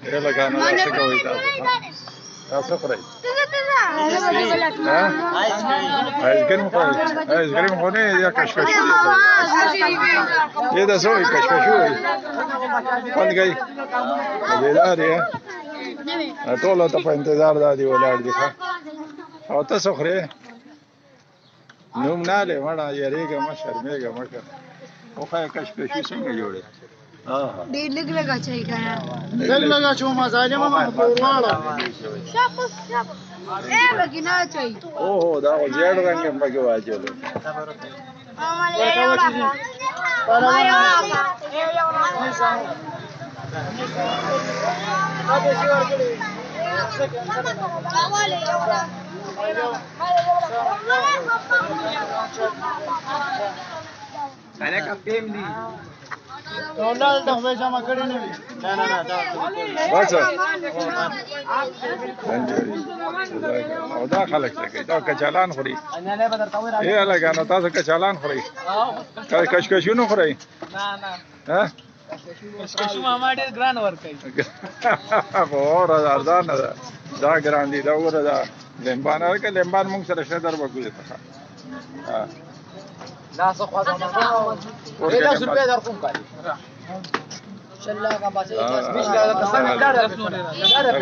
يلا كان سكوي تاسو خوري آیس کریم خوري آیس کریم خوري یا کشکش یہ د سوې کشکش وي خوند کوي بیدار یې ټول ته په انتظار دادی ولاړ دي او تاسو خوري نوم نه لې مړه یریږه ما شرمېږه مکه خو خو کشکشي څنګه جوړه ډېر لږ لږ اچوي کنه لږ لږ اچوم ظالمه ما پورواړه شاپس بګی نه اچوي اوه دا زیړ رنګ هم پکې واچولو انا کپیم دي ټولال د خو جمع کړی نه وي نه نه نه بس او دا خلک څه کوي دا کچالان خوري نه نه بدر تاوي ای لګانو تاسو کچالان خوري کشکشونو خوري نه نه ها کشکشو ما ډېر ګران ور کوي اور ارزان دا ګران دي دا وګوره دا لمبان هر کله لمبان موږ سره شدر وکړي ها لا صخوا ده 10 روپے در کوم کاری شلا کا بس دا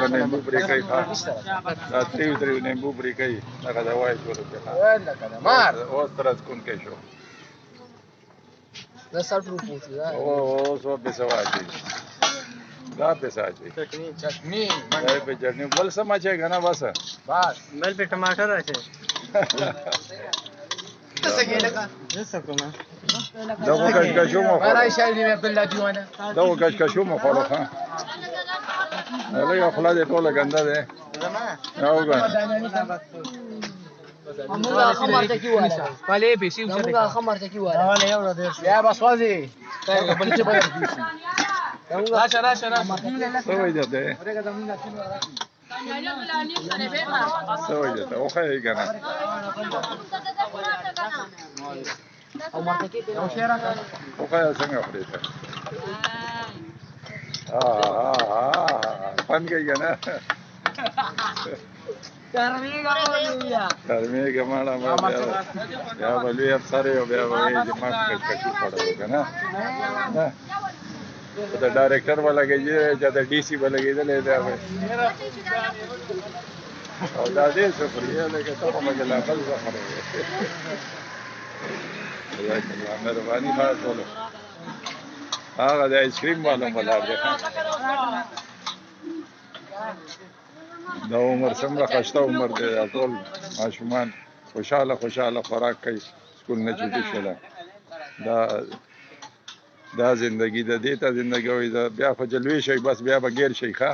نیمبو پرې کوي دا تریو نیمبو پرې کوي دا دا وای شو ته مار اوس ترڅ کون کې شو 10 روپے او سو پیسې واچي دا پیسې واچي چٹنی دا په چټنی بل سم اچي غنا بس مل په ټماټر اچي څه کې لگا څه کومه دا کشکشو مو راي شايلين عبد الله ديوانه دا کشکشو مو خلک ها هغه خپل دې ټوله ګنده ده او ګا موږ خمر ته کیواله پالې پیسې موږ خمر ته کیواله نه یو ډېر یا بس وازي بل څه بدل دي راشه څه وایي ده څه وایي ده او خای کنه او مرته کې او شهره او خای څنګه خوري ته پن کې کنه ترمیګه ماړه ما یا بلوي افسر یو بیا وایي چې ما کشکشي پړو کنه دا ډایرکټر ولا کېږي چې دا ډي سي ولا کېدل دا او دا دې څه پرې لکه ته په مجله بل څه خبره یا مهرباني خاصه هغه د آیس کریم والا بلار دی دا عمر څومره خسته عمر دی ټول ماشومان خوشاله خوراک کوي سکول نه چټي شله دا زندگی د دې ته زندگی وي بیا خو جلوي شي بس بیا به غیر شي ښه